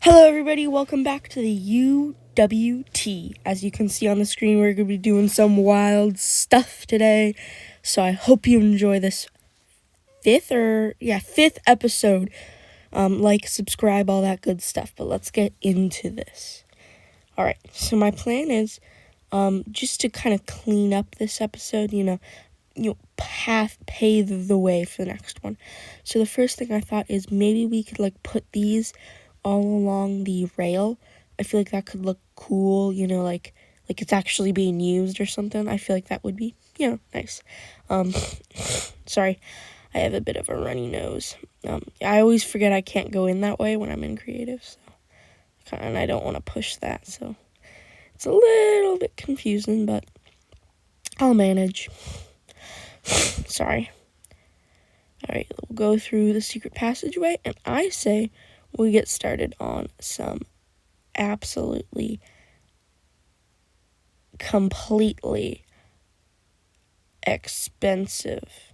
Hello everybody, welcome back to the UWT. As you can see on the screen, we're going to be doing some wild stuff today. So I hope you enjoy this fifth episode. Like, subscribe, all that good stuff. But let's get into this. Alright, so my plan is just to kind of clean up this episode, pave the way for the next one. So the first thing I thought is maybe we could put these all along the rail. I feel like that could look cool, like it's actually being used or something. I feel like that would be, nice. Sorry, I have a bit of a runny nose. I always forget I can't go in that way when I'm in creative, and I don't want to push that, so it's a little bit confusing, but I'll manage. Sorry. Alright, we'll go through the secret passageway, and I say we get started on some absolutely, completely expensive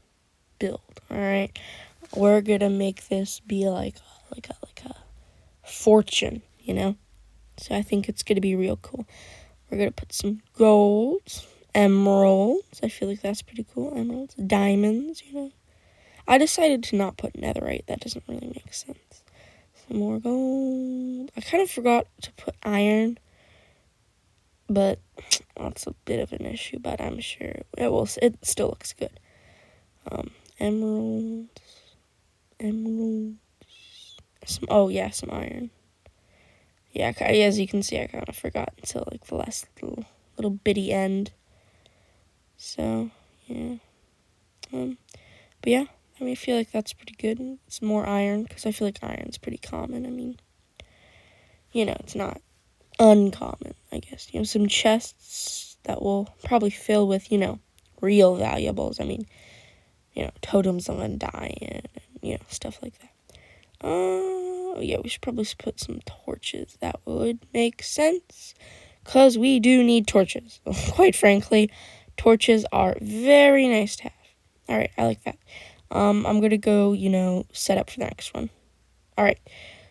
build. Alright, we're gonna make this be like a fortune, So I think it's gonna be real cool. We're gonna put some gold, emeralds. I feel like that's pretty cool. Emeralds, diamonds, I decided to not put netherite. That doesn't really make sense. Some more gold. I kind of forgot to put iron, but that's a bit of an issue, but I'm sure it still looks good. Emeralds. Some iron. Yeah, as you can see, I kind of forgot until the last little bitty end. So, yeah. But yeah, I feel like that's pretty good. It's more iron, because I feel like iron's pretty common. It's not uncommon, I guess. Some chests that will probably fill with, real valuables. Totems of undying, and, stuff like that. We should probably put some torches. That would make sense, because we do need torches. Quite frankly, torches are very nice to have. Alright, I like that. I'm going to go, set up for the next one. Alright,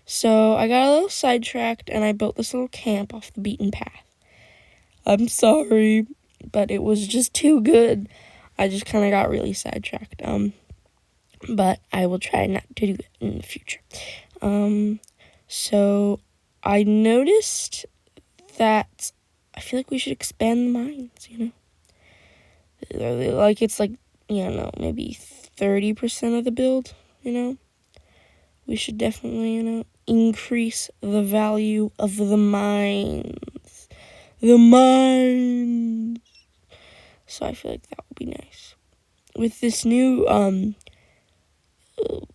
so I got a little sidetracked, and I built this little camp off the beaten path. I'm sorry, but it was just too good. I just kind of got really sidetracked. But I will try not to do it in the future. So I noticed that I feel like we should expand the mines, It's maybe 30% of the build, We should definitely, increase the value of the mines. The mines! So I feel like that would be nice. With this new,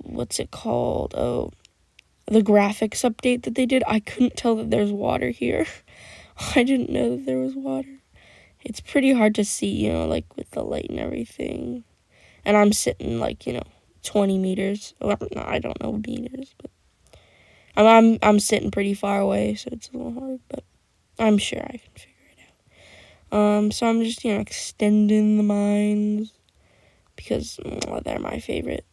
what's it called? Oh, the graphics update that they did, I couldn't tell that there's water here. I didn't know that there was water. It's pretty hard to see, with the light and everything. And I'm sitting 20 meters. Well, no, I don't know meters, but I'm sitting pretty far away, so it's a little hard, but I'm sure I can figure it out. So I'm just, extending the mines, because they're my favorite.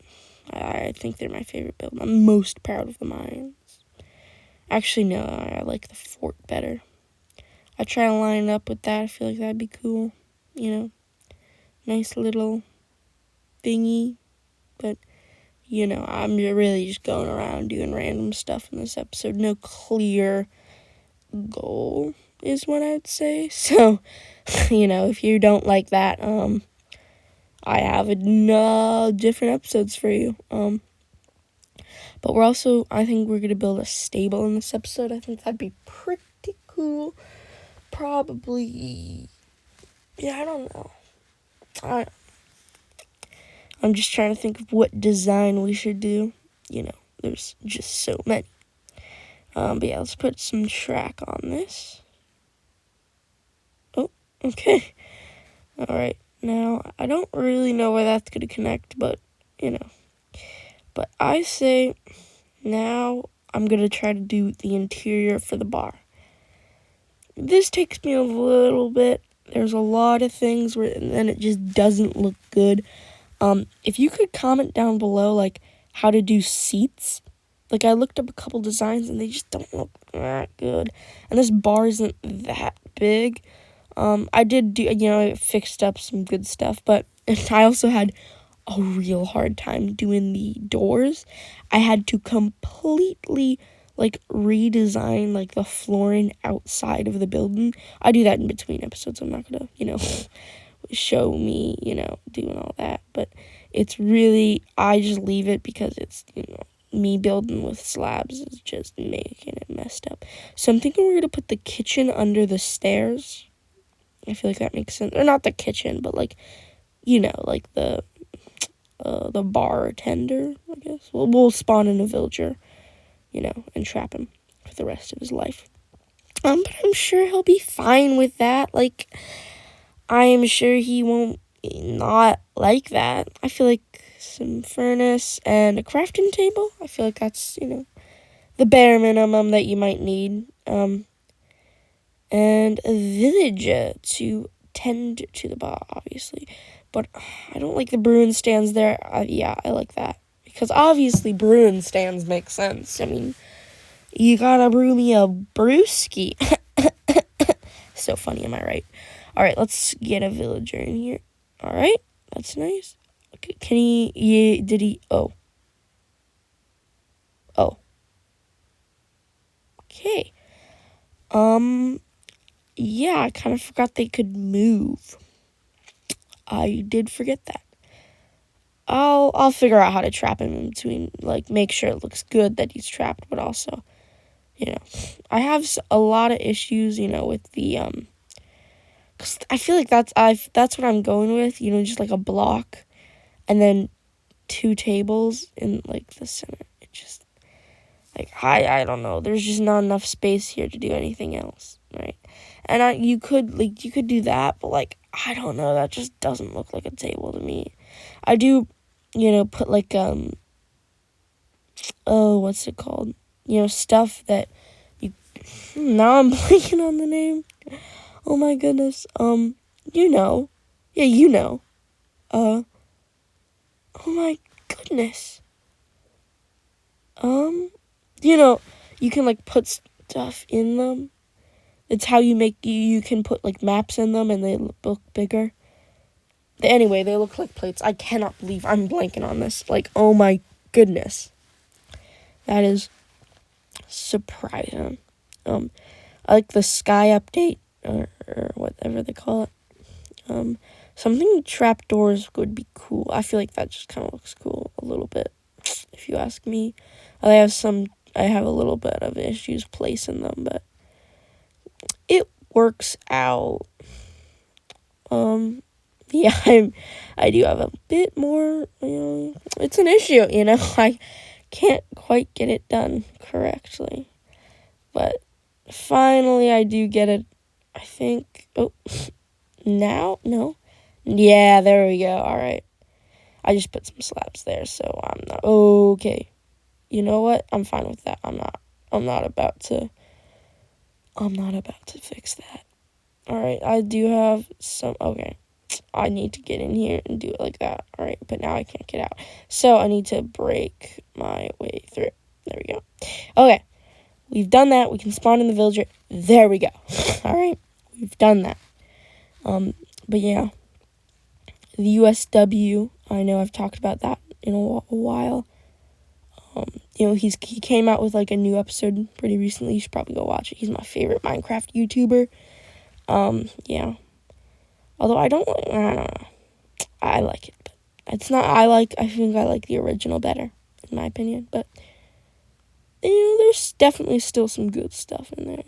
I think they're my favorite build. I'm most proud of the mines. Actually, no, I like the fort better. I try to line it up with that. I feel like that'd be cool. Nice little thingy. But, I'm really just going around doing random stuff in this episode. No clear goal is what I'd say. So, if you don't like that, I have different episodes for you. But I think we're going to build a stable in this episode. I think that'd be pretty cool. Probably, I don't know. I'm just trying to think of what design we should do. There's just so many. But yeah, let's put some track on this. Oh, okay. Alright, now, I don't really know where that's going to connect, but, But I say, now, I'm going to try to do the interior for the bar. This takes me a little bit. There's a lot of things and then it just doesn't look good. If you could comment down below, how to do seats, Like, I looked up a couple designs, and they just don't look that good. And this bar isn't that big. I did do, I fixed up some good stuff, but I also had a real hard time doing the doors. I had to completely, like, redesign, like, the flooring outside of the building. I do that in between episodes. I'm not gonna, show me, doing all that. But it's really, I just leave it because it's, me building with slabs is just making it messed up. So I'm thinking we're gonna put the kitchen under the stairs. I feel like that makes sense. Or not the kitchen, but like, like the bartender, I guess. We'll spawn in a villager, and trap him for the rest of his life. But I'm sure he'll be fine with that. Like, I am sure he won't not like that. I feel like some furnace and a crafting table. I feel like that's, the bare minimum that you might need. And a villager to tend to the bar, obviously. But I don't like the brewing stands there. Yeah, I like that. Because obviously brewing stands make sense. I mean, you gotta brew me a brewski. So funny, am I right? Alright, let's get a villager in here. Alright, that's nice. Okay, can he, yeah, did he, oh. Okay. Yeah, I kind of forgot they could move. I did forget that. I'll figure out how to trap him in between, like, make sure it looks good that he's trapped, but also, I have a lot of issues, with the, cause I feel like that's what I'm going with, just like a block, and then 2 tables in, like, the center. It just, like, I don't know, there's just not enough space here to do anything else, right? And you could do that, but, like, I don't know, that just doesn't look like a table to me. I do, put, like, what's it called? Stuff that now I'm blanking on the name. Oh my goodness. Yeah, oh my goodness. You can, like, put stuff in them. It's how you can put, like, maps in them and they look bigger. Anyway, they look like plates. I cannot believe I'm blanking on this. Like, oh my goodness. That is surprising. I like the sky update, or whatever they call it. Something trapdoors would be cool. I feel like that just kind of looks cool a little bit, if you ask me. I have a little bit of issues placing them, but it works out. Yeah, I do have a bit more, it's an issue, I can't quite get it done correctly. But finally I do get it, I think. Oh, now? No. Yeah, there we go. All right. I just put some slabs there, so I'm not okay. You know what? I'm fine with that. I'm not about to fix that. All right. I do have some. Okay. I need to get in here and do it like that. All right, but now I can't get out. So I need to break my way through. There we go. Okay. We've done that. We can spawn in the villager. There we go. All right. We've done that. But yeah, the USW, I know I've talked about that in a while. He came out with, like, a new episode pretty recently. You should probably go watch it. He's my favorite Minecraft YouTuber. Yeah. Although I don't know. I like it, but it's not, I think I like the original better, in my opinion. But, there's definitely still some good stuff in there,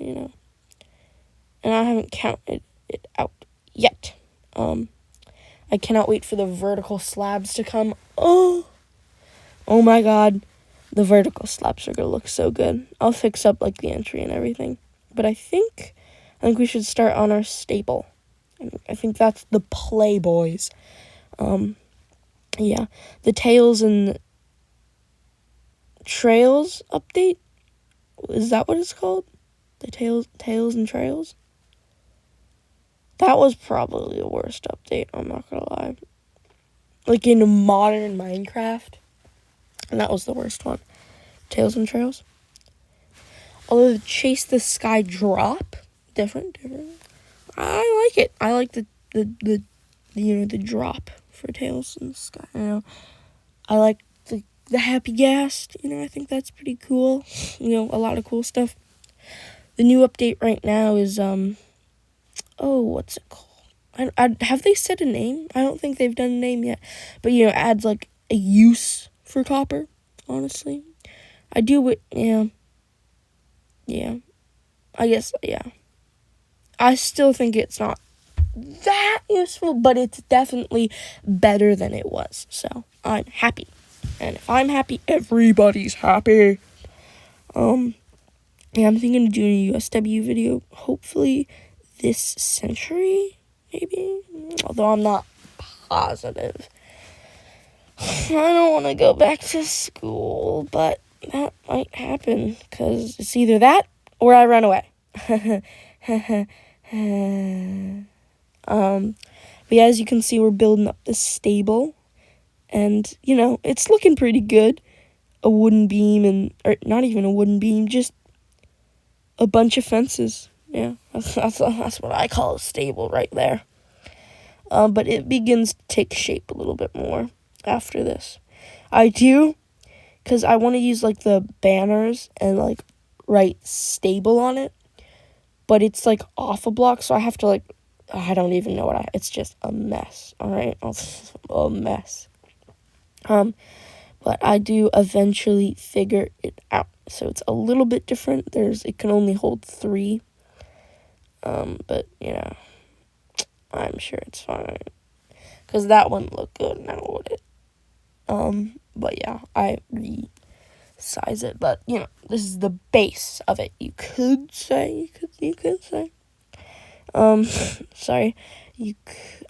And I haven't counted it out yet. I cannot wait for the vertical slabs to come. Oh my god. The vertical slabs are going to look so good. I'll fix up, like, the entry and everything. But I think we should start on our staple. I think that's the Playboys. Yeah. The Tails and Trails update? Is that what it's called? The Tails and Trails? That was probably the worst update, I'm not gonna lie. Like, in modern Minecraft. And that was the worst one. Tales and Trails. Although the Chase the Sky drop, different. I like it. I like the the drop for Tales in the Sky. I like the Happy Gas. I think that's pretty cool. A lot of cool stuff. The new update right now is what's it called? Have they said a name? I don't think they've done a name yet. But adds like a use for copper. Honestly, I do it. Yeah. I guess I still think it's not that useful, but it's definitely better than it was. So I'm happy, and if I'm happy, everybody's happy. I'm thinking of doing a USW video, hopefully this century, maybe. Although I'm not positive. I don't want to go back to school, but that might happen because it's either that or I run away. But yeah, as you can see, we're building up the stable, and it's looking pretty good. A wooden beam or not even a wooden beam, just a bunch of fences. Yeah, that's what I call a stable right there. But it begins to take shape a little bit more after this. I do, because I want to use like the banners and write stable on it, but it's off a block, so I have to I don't even know it's just a mess. All right, a mess. But I do eventually figure it out. So it's a little bit different. It can only hold 3. But I'm sure it's fine. Because that wouldn't look good now, would it? But yeah, I resize it. But, this is the base of it. You could say. Sorry.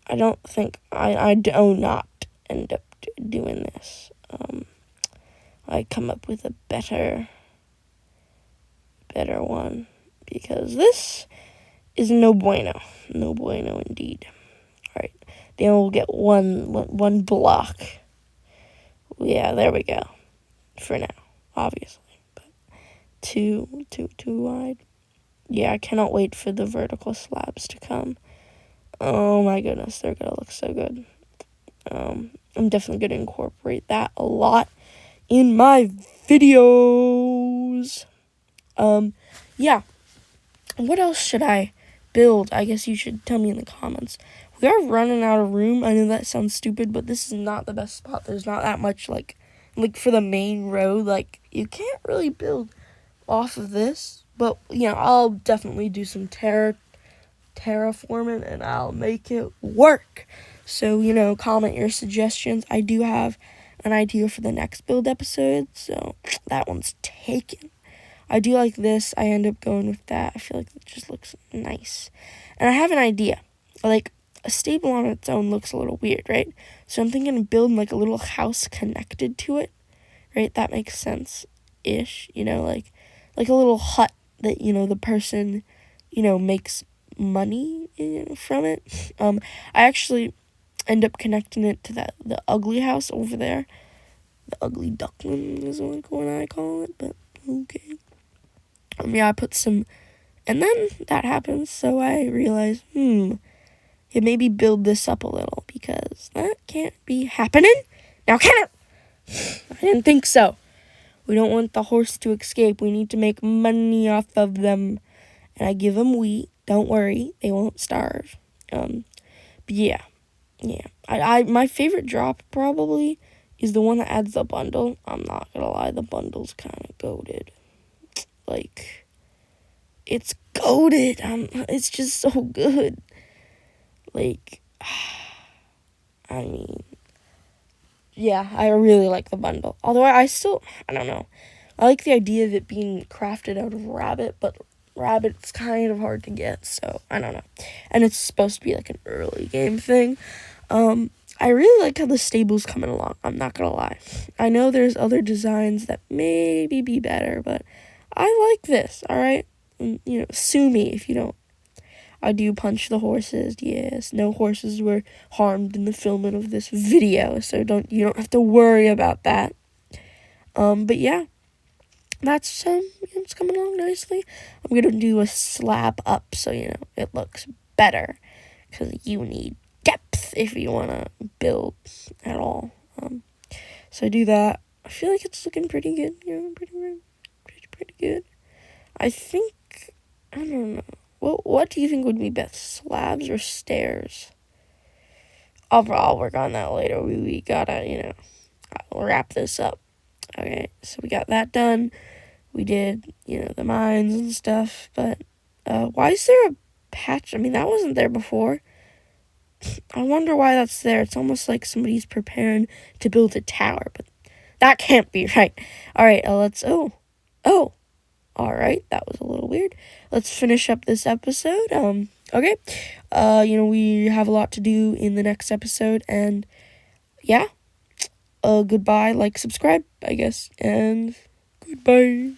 I don't think, I do not end up doing this. I come up with a better one, because this is no bueno indeed. All right, then we'll get one block. Yeah, there we go. For now, obviously, but too wide. Yeah, I cannot wait for the vertical slabs to come. Oh my goodness, they're gonna look so good. I'm definitely gonna incorporate that a lot in my videos. Yeah. What else should I build? I guess you should tell me in the comments. We are running out of room. I know that sounds stupid, but this is not the best spot. There's not that much, for the main road. You can't really build off of this. But, I'll definitely do some terraforming, and I'll make it work. So, comment your suggestions. I do have an idea for the next build episode, so that one's taken. I do like this. I end up going with that. I feel like it just looks nice. And I have an idea. A stable on its own looks a little weird, right? So I'm thinking of building a little house connected to it, right? That makes sense-ish, like a little hut that, the person, makes money from it. I actually end up connecting it to the ugly house over there. The ugly duckling is what I call it, but okay. Yeah, I put some, and then that happens, so I realized, maybe build this up a little, because that can't be happening. Now can it? I didn't think so. We don't want the horse to escape. We need to make money off of them. And I give them wheat. Don't worry, they won't starve. But yeah. I my favorite drop probably is the one that adds the bundle. I'm not gonna lie, the bundle's kind of goated. It's goated. It's just so good. Yeah, I really like the bundle. Although I don't know. I like the idea of it being crafted out of rabbit, but rabbit's kind of hard to get, so I don't know. And it's supposed to be an early game thing. I really like how the stable's coming along. I'm not gonna lie. I know there's other designs that maybe be better, but I like this, alright? Sue me if you don't. I do punch the horses, yes. No horses were harmed in the filming of this video, so you don't have to worry about that. But yeah. that's it's coming along nicely. I'm gonna do a slab up so it looks better, because you need depth if you want to build at all. So do that. I feel like it's looking pretty good. Pretty good. I think, I don't know. What do you think would be best, slabs or stairs? I'll work on that later. We gotta, I'll wrap this up. Okay, so we got that done. We did, the mines and stuff. But why is there a patch? I mean, that wasn't there before. I wonder why that's there. It's almost like somebody's preparing to build a tower, but that can't be right. All right, let's. Oh, all right, that was a little weird. Let's finish up this episode. Okay. We have a lot to do in the next episode, and yeah. Goodbye, like, subscribe, I guess, and goodbye.